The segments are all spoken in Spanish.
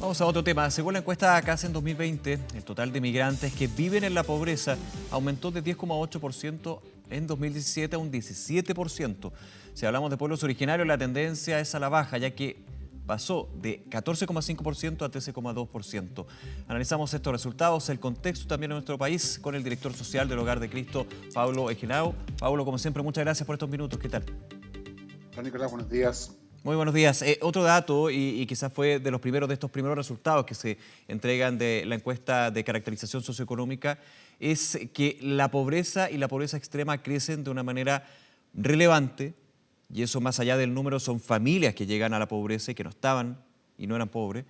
Vamos a otro tema. Según la encuesta CAS en 2020, el total de migrantes que viven en la pobreza aumentó de 10,8% en 2017 a un 17%. Si hablamos de pueblos originarios, la tendencia es a la baja, ya que pasó de 14,5% a 13,2%. Analizamos estos resultados, el contexto también en nuestro país, con el director social del Hogar de Cristo, Pablo Egenao. Pablo, como siempre, muchas gracias por estos minutos. ¿Qué tal? Hola Nicolás, buenos días. Muy buenos días. Otro dato, y quizás fue de estos primeros resultados que se entregan de la encuesta de caracterización socioeconómica, es que la pobreza y la pobreza extrema crecen de una manera relevante, y eso más allá del número son familias que llegan a la pobreza y que no estaban y no eran pobres,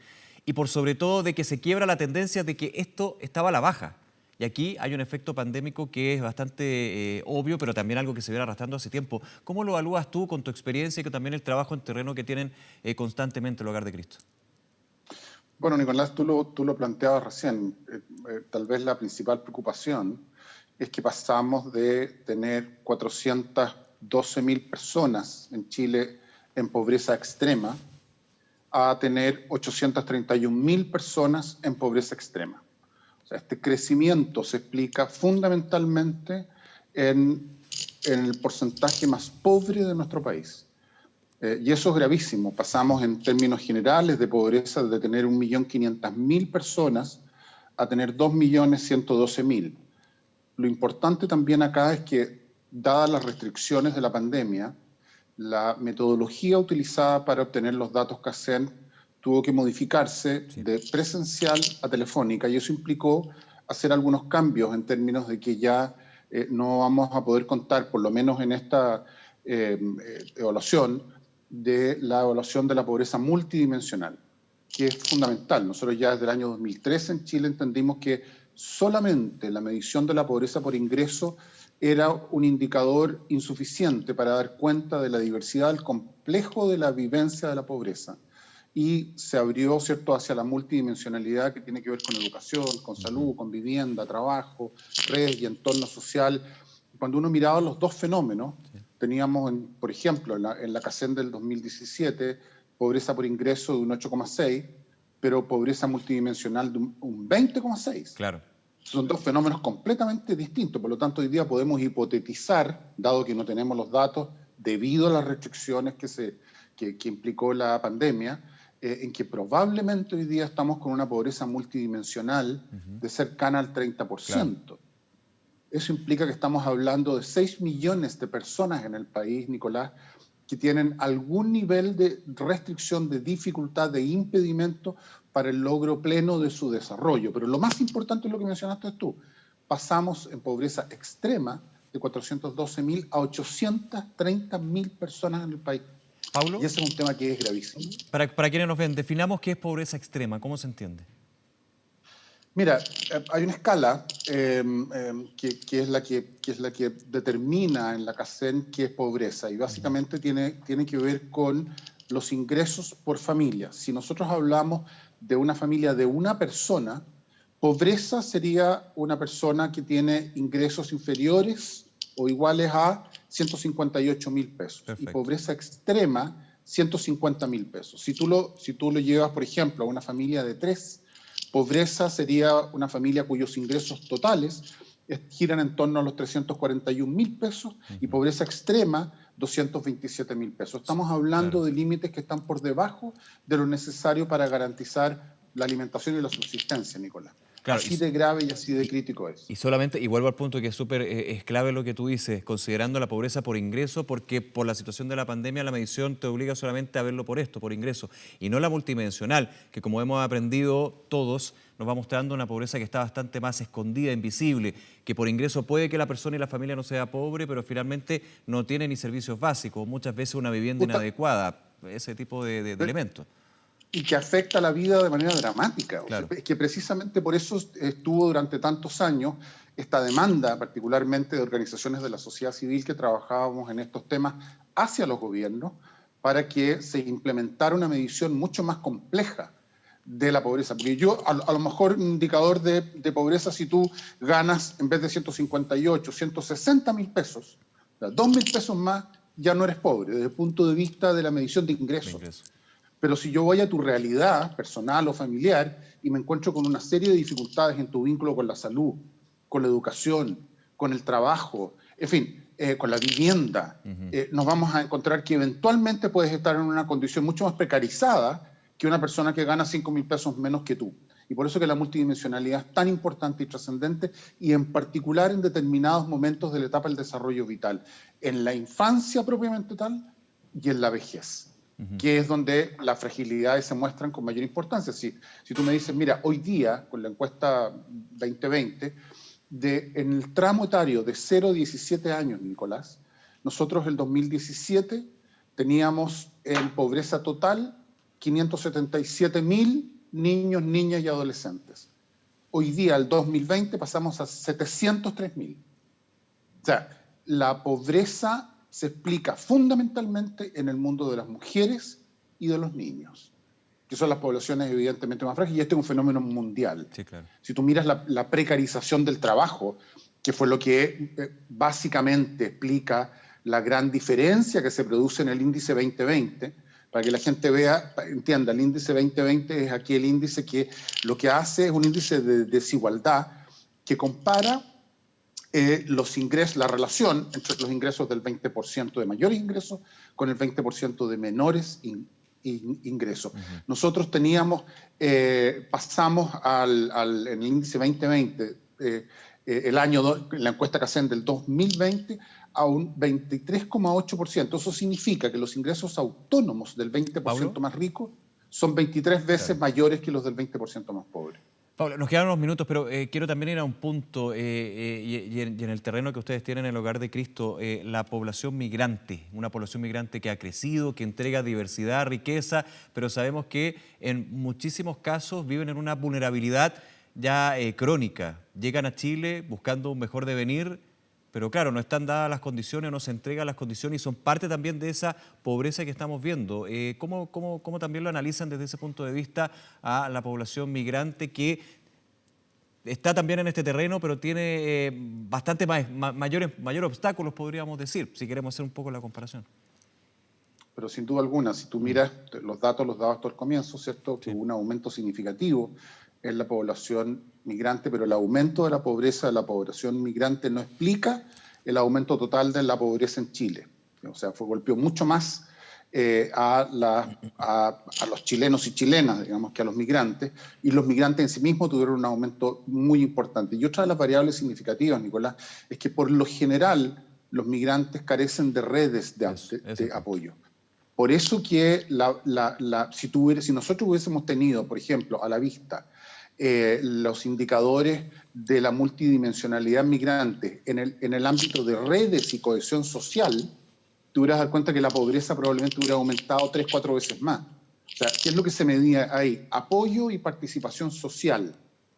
y por sobre todo de que se quiebra la tendencia de que esto estaba a la baja. Y aquí hay un efecto pandémico que es bastante obvio, pero también algo que se viene arrastrando hace tiempo. ¿Cómo lo evalúas tú con tu experiencia y con también el trabajo en terreno que tienen constantemente el Hogar de Cristo? Bueno, Nicolás, tú lo planteabas recién. Tal vez la principal preocupación es que pasamos de tener 412.000 personas en Chile en pobreza extrema a tener 831.000 personas en pobreza extrema. O sea, este crecimiento se explica fundamentalmente en el porcentaje más pobre de nuestro país. Y eso es gravísimo. Pasamos en términos generales de pobreza de tener 1.500.000 personas a tener 2.112.000. Lo importante también acá es que, dadas las restricciones de la pandemia, la metodología utilizada para obtener los datos CACEN tuvo que modificarse de presencial a telefónica, y eso implicó hacer algunos cambios en términos de que ya no vamos a poder contar, por lo menos en esta evaluación, de la evaluación de la pobreza multidimensional, que es fundamental. Nosotros ya desde el año 2013 en Chile entendimos que solamente la medición de la pobreza por ingreso era un indicador insuficiente para dar cuenta de la diversidad, del complejo de la vivencia de la pobreza. Y se abrió, ¿cierto?, hacia la multidimensionalidad que tiene que ver con educación, con salud, con vivienda, trabajo, redes y entorno social. Cuando uno miraba los dos fenómenos, teníamos, por ejemplo, en la CACEN del 2017, pobreza por ingreso de un 8,6, pero pobreza multidimensional de un 20,6. Claro. Son dos fenómenos completamente distintos. Por lo tanto, hoy día podemos hipotetizar, dado que no tenemos los datos, debido a las restricciones que implicó la pandemia, en que probablemente hoy día estamos con una pobreza multidimensional de cercana al 30%. Claro. Eso implica que estamos hablando de 6 millones de personas en el país, Nicolás, que tienen algún nivel de restricción, de dificultad, de impedimento para el logro pleno de su desarrollo. Pero lo más importante es lo que mencionaste tú. Pasamos en pobreza extrema de 412.000 a 830.000 personas en el país. Pablo, y ese es un tema que es gravísimo. Para quienes nos ven, definamos qué es pobreza extrema. ¿Cómo se entiende? Mira, hay una escala que es la que determina en la CACEN qué es pobreza, y básicamente tiene que ver con los ingresos por familia. Si nosotros hablamos de una familia de una persona, pobreza sería una persona que tiene ingresos inferiores o iguales a 158.000 pesos. Perfecto. Y pobreza extrema, 150.000 pesos. Si tú lo llevas, por ejemplo, a una familia de 3, pobreza sería una familia cuyos ingresos totales giran en torno a los 341.000 pesos, y pobreza extrema, 227.000 pesos. Estamos hablando de límites que están por debajo de lo necesario para garantizar la alimentación y la subsistencia, Nicolás. Claro, así de grave y así de crítico es. Y solamente, y vuelvo al punto que es clave lo que tú dices, considerando la pobreza por ingreso, porque por la situación de la pandemia la medición te obliga solamente a verlo por esto, por ingreso, y no la multidimensional, que como hemos aprendido todos, nos va mostrando una pobreza que está bastante más escondida, invisible, que por ingreso puede que la persona y la familia no sea pobre, pero finalmente no tiene ni servicios básicos, muchas veces una vivienda inadecuada, ese tipo de elementos. Y que afecta la vida de manera dramática. Claro. O sea, es que precisamente por eso estuvo durante tantos años esta demanda, particularmente de organizaciones de la sociedad civil que trabajábamos en estos temas hacia los gobiernos, para que se implementara una medición mucho más compleja de la pobreza. Porque a lo mejor un indicador de pobreza, si tú ganas en vez de 158, 160.000 pesos, o sea, 2.000 pesos más, ya no eres pobre, desde el punto de vista de la medición de ingresos. Pero si yo voy a tu realidad personal o familiar y me encuentro con una serie de dificultades en tu vínculo con la salud, con la educación, con el trabajo, en fin, con la vivienda, nos vamos a encontrar que eventualmente puedes estar en una condición mucho más precarizada que una persona que gana 5.000 pesos menos que tú. Y por eso que la multidimensionalidad es tan importante y trascendente, y en particular en determinados momentos de la etapa del desarrollo vital, en la infancia propiamente tal y en la vejez, que es donde las fragilidades se muestran con mayor importancia. Si tú me dices, mira, hoy día, con la encuesta 2020, en el tramo etario de 0 a 17 años, Nicolás, nosotros en 2017 teníamos en pobreza total 577.000 niños, niñas y adolescentes. Hoy día, el 2020, pasamos a 703.000. O sea, la pobreza se explica fundamentalmente en el mundo de las mujeres y de los niños, que son las poblaciones evidentemente más frágiles, y este es un fenómeno mundial. Sí, claro. Si tú miras la precarización del trabajo, que fue lo que básicamente explica la gran diferencia que se produce en el índice 2020, para que la gente vea, entienda, el índice 2020 es aquí el índice que lo que hace es un índice de desigualdad que compara los ingresos, la relación entre los ingresos del 20% de mayores ingresos con el 20% de menores ingresos. Nosotros teníamos, pasamos en el índice 2020, la encuesta que hacen del 2020, a un 23,8%. Eso significa que los ingresos autónomos del 20% Pablo, más rico son 23 veces mayores que los del 20% más pobre. Pablo, nos quedan unos minutos, pero quiero también ir a un punto, y en el terreno que ustedes tienen en el Hogar de Cristo, la población migrante, una población migrante que ha crecido, que entrega diversidad, riqueza, pero sabemos que en muchísimos casos viven en una vulnerabilidad ya crónica. Llegan a Chile buscando un mejor devenir, pero claro, no están dadas las condiciones, no se entregan las condiciones y son parte también de esa pobreza que estamos viendo. ¿Cómo también lo analizan desde ese punto de vista a la población migrante que está también en este terreno, pero tiene bastante mayores obstáculos, podríamos decir, si queremos hacer un poco la comparación? Pero sin duda alguna, si tú miras los datos hasta el comienzo, ¿cierto? Sí. Que hubo un aumento significativo en la población migrante, pero el aumento de la pobreza de la población migrante no explica el aumento total de la pobreza en Chile. O sea, golpeó mucho más a los chilenos y chilenas, digamos, que a los migrantes, y los migrantes en sí mismos tuvieron un aumento muy importante. Y otra de las variables significativas, Nicolás, es que por lo general los migrantes carecen de redes de apoyo. Por eso que si nosotros hubiésemos tenido, por ejemplo, a la vista los indicadores de la multidimensionalidad migrante en el ámbito de redes y cohesión social, te hubieras dado cuenta que la pobreza probablemente hubiera aumentado 3 o 4 veces más. O sea, ¿qué es lo que se medía ahí? Apoyo y participación social,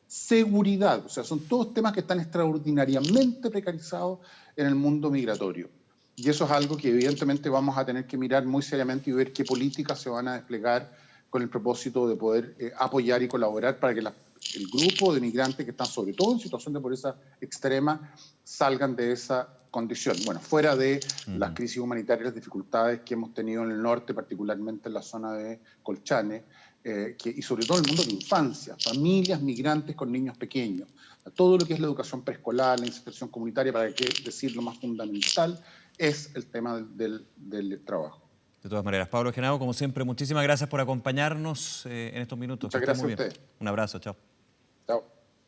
seguridad, o sea, son todos temas que están extraordinariamente precarizados en el mundo migratorio. Y eso es algo que evidentemente vamos a tener que mirar muy seriamente y ver qué políticas se van a desplegar con el propósito de poder apoyar y colaborar para que el grupo de migrantes que están sobre todo en situación de pobreza extrema salgan de esa condición. Bueno, fuera de las crisis humanitarias y las dificultades que hemos tenido en el norte, particularmente en la zona de Colchane, y sobre todo en el mundo de infancia, familias migrantes con niños pequeños, todo lo que es la educación preescolar, la inserción comunitaria, para qué decir lo más fundamental, es el tema del trabajo. De todas maneras, Pablo Genao, como siempre, muchísimas gracias por acompañarnos en estos minutos. Muchas gracias a ustedes. Un abrazo, chao. Chao.